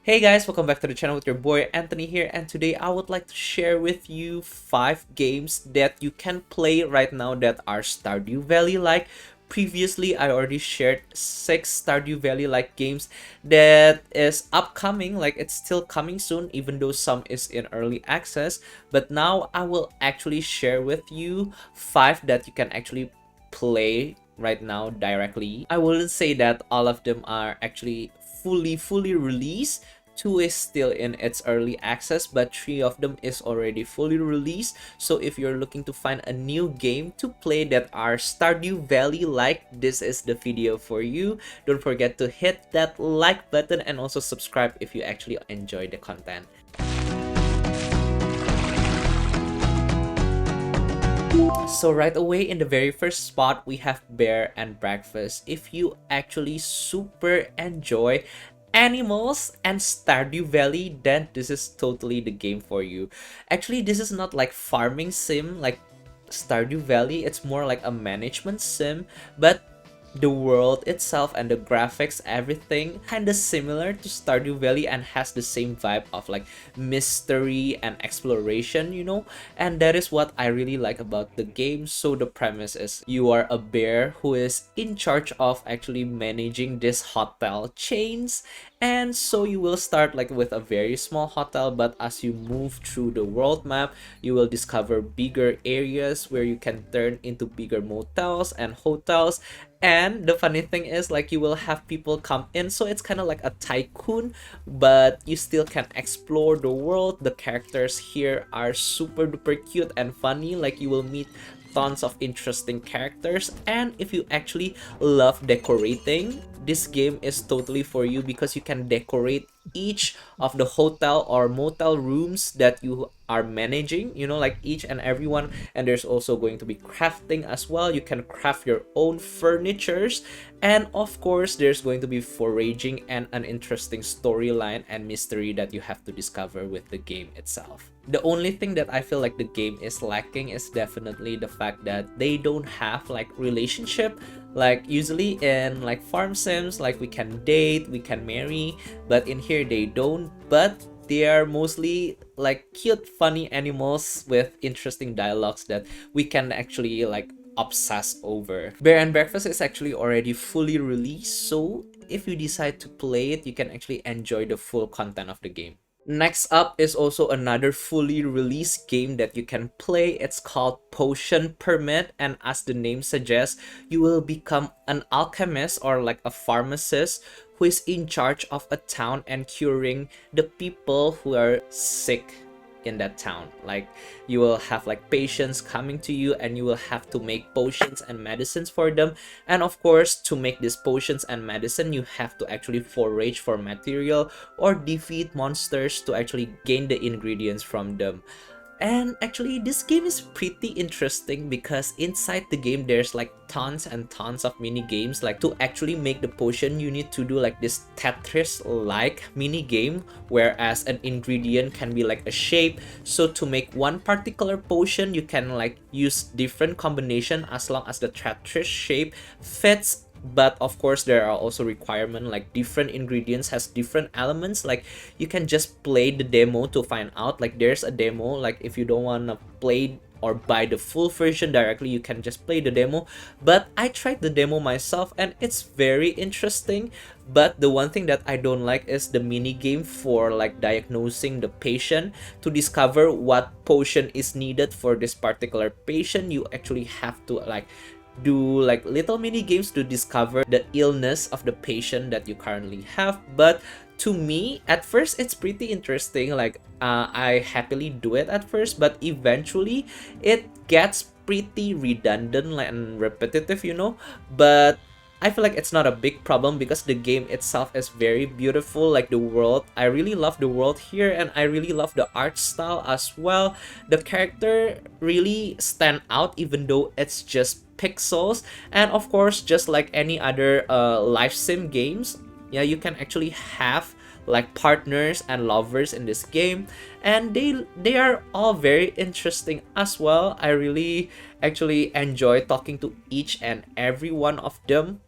Hey guys, welcome back to the channel with your boy Anthony here, and today I would like to share with you 5 games that you can play right now that are Stardew Valley like. Previously, I already shared 6 Stardew Valley like games that is upcoming, like it's still coming soon even though some is in early access. But now I will actually share with you 5 that you can actually play right now directly. I wouldn't say that all of them are actually fully released. 2 is still in its early access, but 3 of them is already fully released. So if you're looking to find a new game to play that are Stardew Valley like, this is the video for you. Don't forget to hit that like button and also subscribe if you actually enjoy the content. So right away in the very first spot, we have Bear and Breakfast. If you actually super enjoy animals and Stardew Valley, then this is totally the game for you. Actually, this is not like farming sim like Stardew Valley, it's more like a management sim, but the world itself and the graphics, everything kind of similar to Stardew Valley and has the same vibe of like mystery and exploration, you know. And that is what I really like about the game. So the premise is you are a bear who is in charge of actually managing this hotel chains, and so you will start like with a very small hotel, but as you move through the world map, you will discover bigger areas where you can turn into bigger motels and hotels. And the funny thing is, like, you will have people come in, so it's kind of like a tycoon, but you still can explore the world. The characters here are super duper cute and funny. Like, you will meet tons of interesting characters, and if you actually love decorating, this game is totally for you because you can decorate each of the hotel or motel rooms that you are managing, you know, like each and every one. And there's also going to be crafting as well. You can craft your own furnitures, and of course there's going to be foraging and an interesting storyline and mystery that you have to discover with the game itself. The only thing that I feel like the game is lacking is definitely the fact that they don't have like relationship. Like usually in like farm sims, like we can date, we can marry, but in here they don't. But they are mostly like cute funny animals with interesting dialogues that we can actually like obsess over. Bear and Breakfast is actually already fully released, so if you decide to play it, you can actually enjoy the full content of the game. Next up is also another fully released game that you can play. It's called Potion Permit, and as the name suggests, you will become an alchemist or like a pharmacist who is in charge of a town and curing the people who are sick in that town. Like, you will have like patients coming to you, and you will have to make potions and medicines for them. And of course, to make these potions and medicine, you have to actually forage for material or defeat monsters to actually gain the ingredients from them. And actually, this game is pretty interesting because inside the game there's like tons and tons of mini games. Like, to actually make the potion, you need to do like this Tetris like mini game, whereas an ingredient can be like a shape. So to make one particular potion, you can like use different combination as long as the Tetris shape fits. But of course there are also requirements, like different ingredients has different elements. Like, you can just play the demo to find out. Like, there's a demo, like if you don't want to play or buy the full version directly, you can just play the demo. But I tried the demo myself and it's very interesting. But the one thing that I don't like is the mini game for like diagnosing the patient. To discover what potion is needed for this particular patient, you actually have to like do like little mini games to discover the illness of the patient that you currently have. But to me, at first it's pretty interesting. Like, I happily do it at first, but eventually it gets pretty redundant and repetitive, you know. But I feel like it's not a big problem because the game itself is very beautiful. Like, the world, I really love the world here, and I really love the art style as well. The character really stand out even though it's just pixels. And of course, just like any other life sim games, yeah, you can actually have like partners and lovers in this game, and they are all very interesting as well. I really actually enjoy talking to each and every one of them.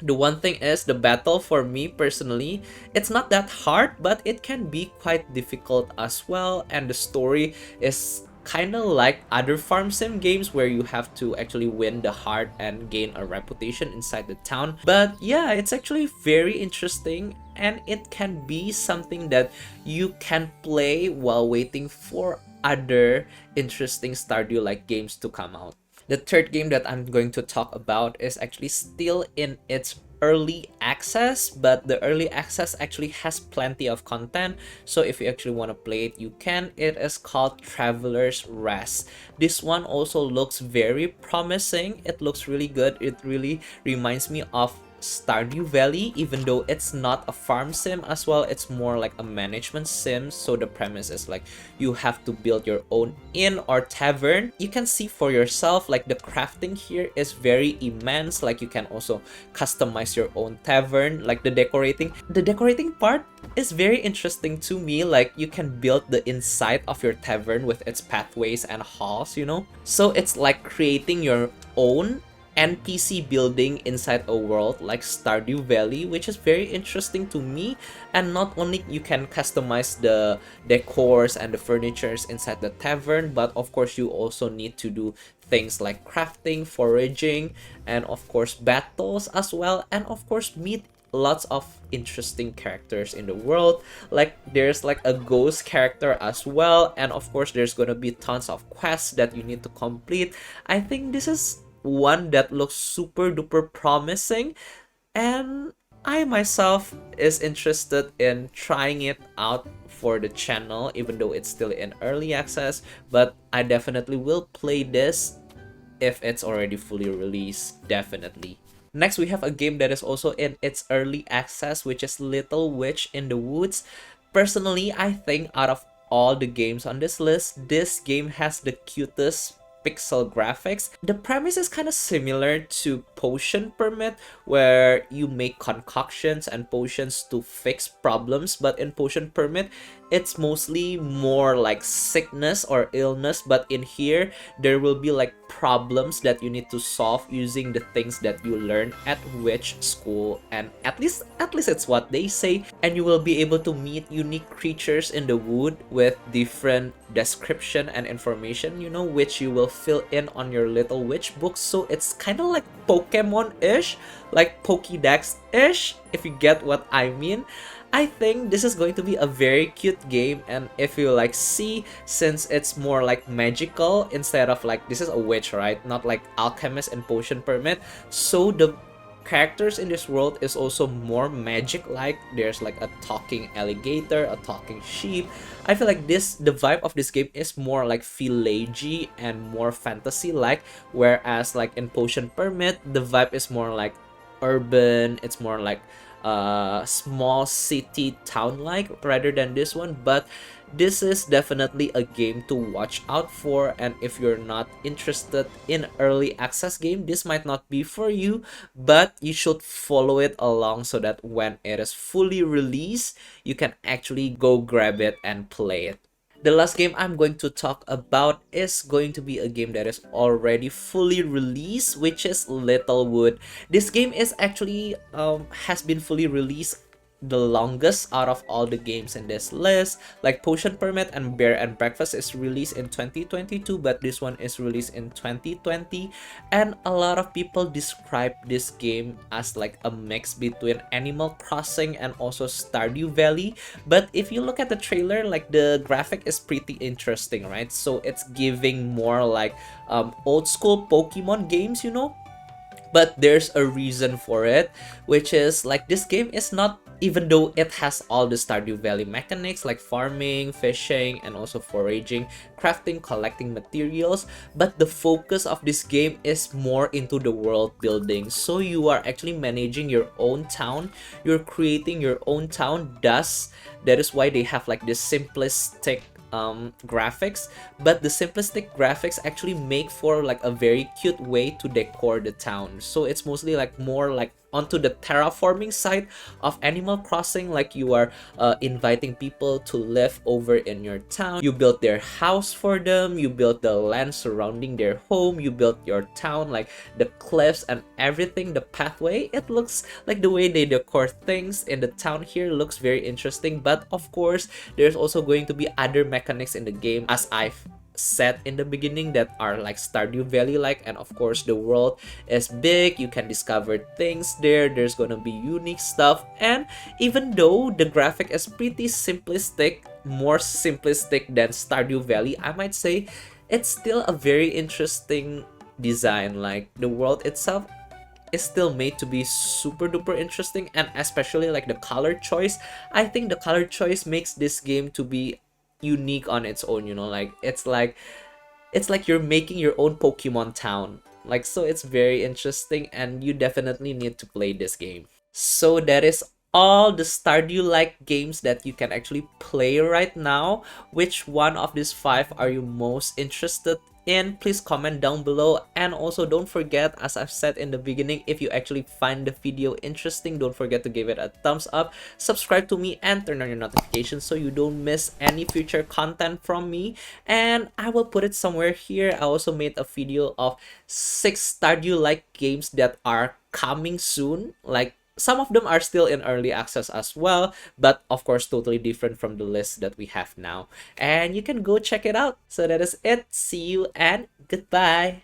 The one thing is the battle for me personally, it's not that hard, but it can be quite difficult as well. And the story is kind of like other farm sim games where you have to actually win the heart and gain a reputation inside the town. But yeah, it's actually very interesting, and it can be something that you can play while waiting for other interesting Stardew like games to come out. The third game that I'm going to talk about is actually still in its early access, but the early access actually has plenty of content, so if you actually want to play it, you can. It is called Traveler's Rest. This one also looks very promising. It looks really good. It really reminds me of Stardew Valley, even though it's not a farm sim as well, it's more like a management sim. So the premise is like you have to build your own inn or tavern. You can see for yourself, like the crafting here is very immense. Like you can also customize your own tavern. Like the decorating part is very interesting to me. Like you can build the inside of your tavern with its pathways and halls, you know? So it's like creating your own NPC building inside a world like Stardew Valley, which is very interesting to me. And not only you can customize the decors and the furnitures inside the tavern, but of course you also need to do things like crafting, foraging, and of course battles as well, and of course meet lots of interesting characters in the world. Like there's like a ghost character as well, and of course there's gonna be tons of quests that you need to complete. I think this is one that looks super duper promising, and I myself is interested in trying it out for the channel, even though it's still in early access. But I definitely will play this if it's already fully released, definitely. Next, we have a game that is also in its early access, which is Little Witch in the Woods. Personally, I think out of all the games on this list, this game has the cutest pixel graphics. The premise is kind of similar to Potion Permit, where you make concoctions and potions to fix problems, but in Potion Permit, it's mostly more like sickness or illness, but in here there will be like problems that you need to solve using the things that you learn at witch school, and at least it's what they say. And you will be able to meet unique creatures in the wood with different description and information, you know, which you will fill in on your little witch book. So it's kind of like Pokemon-ish, like Pokédex-ish, if you get what I mean. I think this is going to be a very cute game, and if you like see, since it's more like magical instead of like, this is a witch, right? Not like alchemist and potion permit. So the characters in this world is also more magic like. There's like a talking alligator, a talking sheep. I feel like the vibe of this game is more like villagey and more fantasy like, whereas like in potion permit the vibe is more like urban. It's more like small city town like rather than this one. But this is definitely a game to watch out for, and if you're not interested in early access game, this might not be for you, but you should follow it along so that when it is fully released you can actually go grab it and play it. The last game I'm going to talk about is going to be a game that is already fully released, which is Littlewood. This game is actually has been fully released the longest out of all the games in this list. Like Potion Permit and Bear and Breakfast is released in 2022, but this one is released in 2020. And a lot of people describe this game as like a mix between Animal Crossing and also Stardew Valley. But if you look at the trailer, like the graphic is pretty interesting, right? So it's giving more like old school Pokemon games, you know? But there's a reason for it, which is like this game is not, even though it has all the Stardew Valley mechanics like farming, fishing, and also foraging, crafting, collecting materials, but the focus of this game is more into the world building. So you are actually managing your own town, you're creating your own town. Thus, that is why they have like this simplistic graphics, but the simplistic graphics actually make for like a very cute way to decor the town. So it's mostly like more like onto the terraforming side of Animal Crossing. Like you are inviting people to live over in your town. You build their house for them, you build the land surrounding their home, you build your town, like the cliffs and everything, the pathway. It looks like the way they decor things in the town here looks very interesting. But of course, there's also going to be other mechanics in the game, as I've said in the beginning, that are like Stardew Valley like. And of course, the world is big, you can discover things there, there's gonna be unique stuff. And even though the graphic is pretty simplistic, more simplistic than Stardew Valley, I might say it's still a very interesting design. Like the world itself is still made to be super duper interesting, and especially like the color choice. I think the color choice makes this game to be unique on its own, you know. Like it's like you're making your own Pokemon town. Like, so it's very interesting, and you definitely need to play this game. So that is all the Stardew-like games that you can actually play right now. Which one of these 5 are you most interested in? Please comment down below. And also don't forget, as I've said in the beginning, if you actually find the video interesting, don't forget to give it a thumbs up, subscribe to me, and turn on your notifications so you don't miss any future content from me. And I will put it somewhere here. I also made a video of 6 Stardew-like games that are coming soon. Like, some of them are still in early access as well, but of course totally different from the list that we have now. And you can go check it out. So that is it. See you and goodbye.